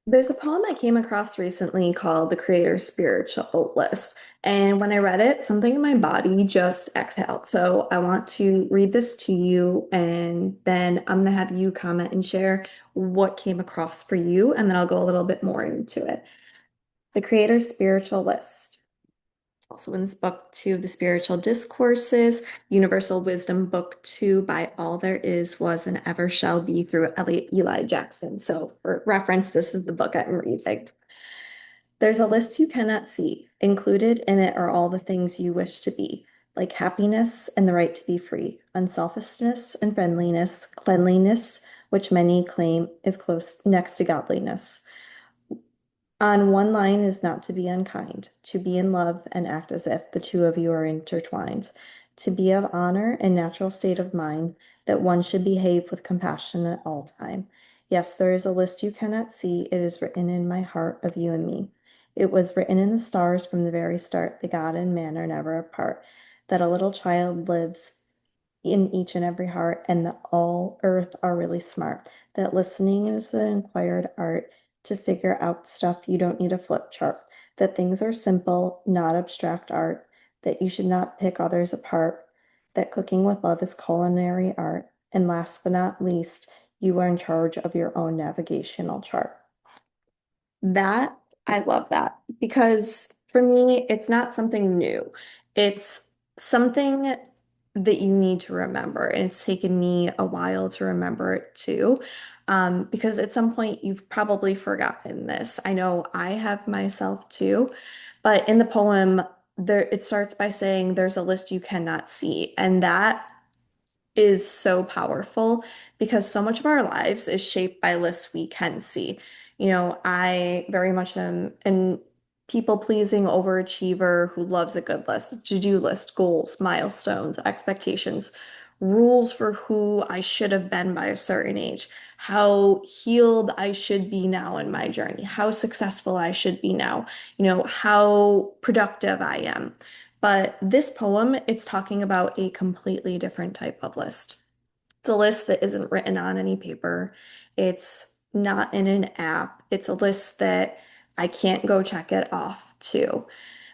There's a poem I came across recently called The Creator's Spiritual List. And when I read it, something in my body just exhaled. So I want to read this to you, and then I'm going to have you comment and share what came across for you, and then I'll go a little bit more into it. The Creator's Spiritual List. Also in this book two, The Spiritual Discourses, Universal Wisdom, Book Two by All There Is, Was, and Ever Shall Be through Elliot Eli Jackson. So for reference, this is the book I'm reading. There's a list you cannot see. Included in it are all the things you wish to be, like happiness and the right to be free, unselfishness and friendliness, cleanliness, which many claim is close next to godliness. On one line is not to be unkind, to be in love and act as if the two of you are intertwined, to be of honor and natural state of mind, that one should behave with compassion at all time. Yes, there is a list you cannot see. It is written in my heart of you and me. It was written in the stars from the very start. The God and man are never apart. That a little child lives in each and every heart, and that all earth are really smart. That listening is an acquired art to figure out stuff you don't need a flip chart. That things are simple, not abstract art. That you should not pick others apart. That cooking with love is culinary art. And last but not least, you are in charge of your own navigational chart. That, I love that because for me, it's not something new. It's something that you need to remember. And it's taken me a while to remember it too. Because at some point you've probably forgotten this. I know I have myself too. But in the poem, there it starts by saying there's a list you cannot see. And that is so powerful because so much of our lives is shaped by lists we can see. I very much am an people-pleasing overachiever who loves a good list, to-do list, goals, milestones, expectations, rules for who I should have been by a certain age, how healed I should be now in my journey, how successful I should be now, how productive I am. But this poem, it's talking about a completely different type of list. It's a list that isn't written on any paper. It's not in an app. It's a list that I can't go check it off to.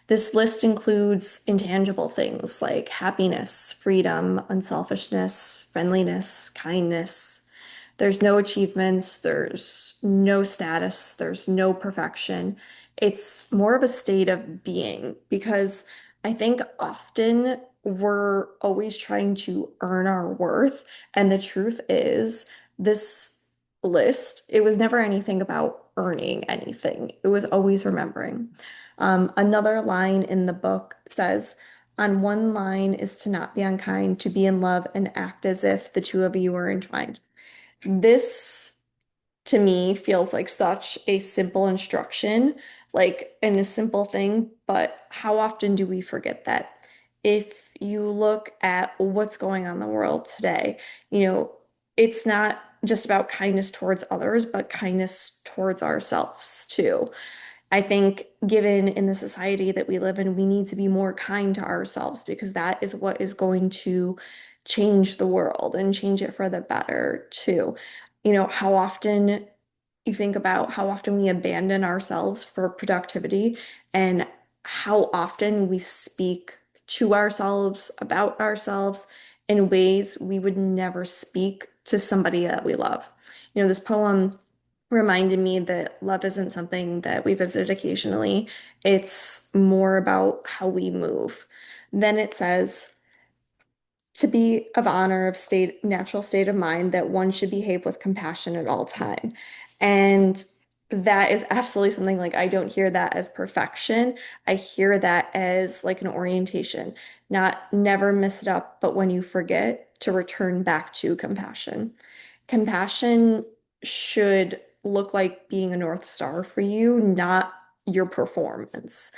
This list includes intangible things like happiness, freedom, unselfishness, friendliness, kindness. There's no achievements, there's no status, there's no perfection. It's more of a state of being because I think often we're always trying to earn our worth. And the truth is, this list, it was never anything about earning anything, it was always remembering. Another line in the book says, on one line is to not be unkind, to be in love and act as if the two of you are entwined. This to me feels like such a simple instruction, like and a simple thing, but how often do we forget that? If you look at what's going on in the world today, it's not just about kindness towards others, but kindness towards ourselves too. I think, given in the society that we live in, we need to be more kind to ourselves because that is what is going to change the world and change it for the better, too. How often you think about how often we abandon ourselves for productivity and how often we speak to ourselves about ourselves in ways we would never speak to somebody that we love. This poem reminded me that love isn't something that we visit occasionally. It's more about how we move. Then it says, to be of honor of state natural state of mind that one should behave with compassion at all time. And that is absolutely something like I don't hear that as perfection. I hear that as like an orientation, not never miss it up, but when you forget to return back to compassion. Compassion should look like being a North Star for you, not your performance.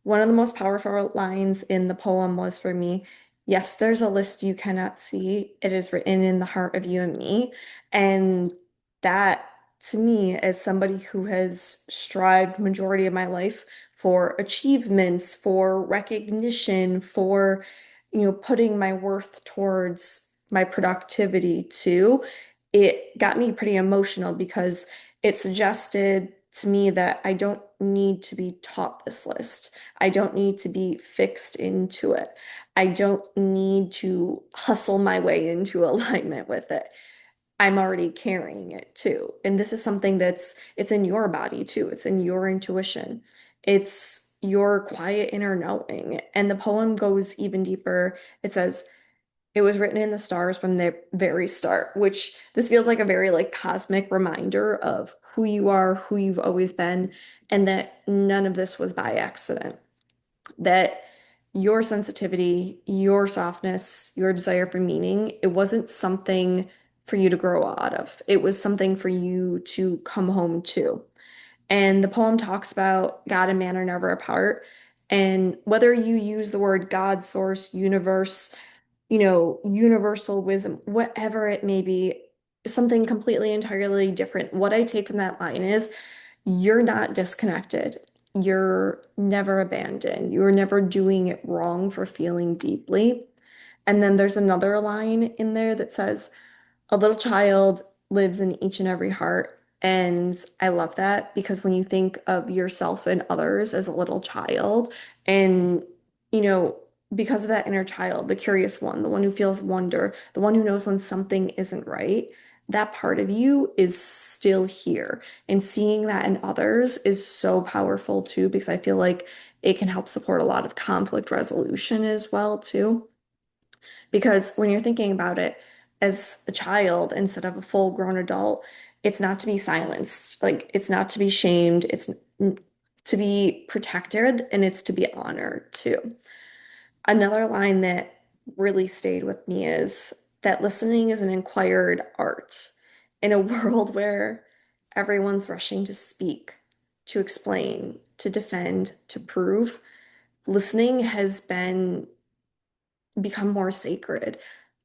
One of the most powerful lines in the poem was for me, yes, there's a list you cannot see. It is written in the heart of you and me. And that to me, as somebody who has strived majority of my life for achievements, for recognition, for, putting my worth towards my productivity too, it got me pretty emotional because it suggested to me that I don't need to be taught this list. I don't need to be fixed into it. I don't need to hustle my way into alignment with it. I'm already carrying it too. And this is something it's in your body too. It's in your intuition. It's your quiet inner knowing. And the poem goes even deeper. It says, it was written in the stars from the very start, which this feels like a very like cosmic reminder of who you are, who you've always been, and that none of this was by accident. That your sensitivity, your softness, your desire for meaning, it wasn't something for you to grow out of. It was something for you to come home to. And the poem talks about God and man are never apart. And whether you use the word God, source, universe, universal wisdom, whatever it may be, something completely entirely different. What I take from that line is you're not disconnected. You're never abandoned. You're never doing it wrong for feeling deeply. And then there's another line in there that says, a little child lives in each and every heart. And I love that because when you think of yourself and others as a little child, and, you know, because of that inner child, the curious one, the one who feels wonder, the one who knows when something isn't right, that part of you is still here. And seeing that in others is so powerful too, because I feel like it can help support a lot of conflict resolution as well too. Because when you're thinking about it as a child instead of a full-grown adult, it's not to be silenced. Like, it's not to be shamed. It's to be protected and it's to be honored too. Another line that really stayed with me is that listening is an inquired art in a world where everyone's rushing to speak, to explain, to defend, to prove. Listening has been become more sacred.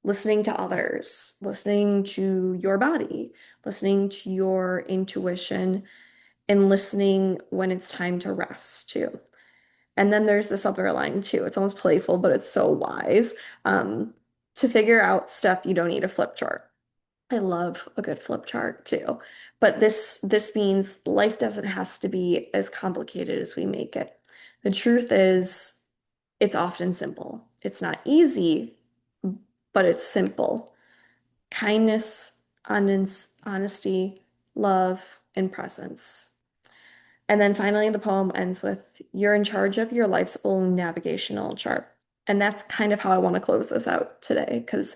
Listening to others, listening to your body, listening to your intuition, and listening when it's time to rest too. And then there's this other line too. It's almost playful, but it's so wise. Um, to figure out stuff, you don't need a flip chart. I love a good flip chart too. But this means life doesn't have to be as complicated as we make it. The truth is, it's often simple. It's not easy, but it's simple. Kindness, honesty, love, and presence. And then finally, the poem ends with, you're in charge of your life's own navigational chart. And that's kind of how I want to close this out today, because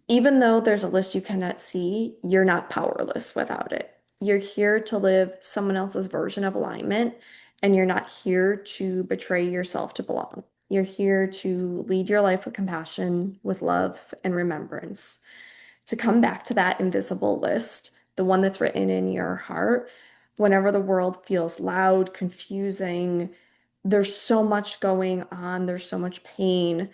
even though there's a list you cannot see, you're not powerless without it. You're here to live someone else's version of alignment, and you're not here to betray yourself to belong. You're here to lead your life with compassion, with love, and remembrance. To come back to that invisible list, the one that's written in your heart, whenever the world feels loud, confusing, there's so much going on, there's so much pain,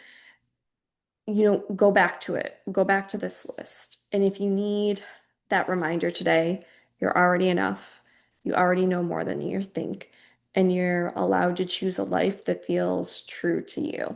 go back to it. Go back to this list. And if you need that reminder today, you're already enough. You already know more than you think, and you're allowed to choose a life that feels true to you.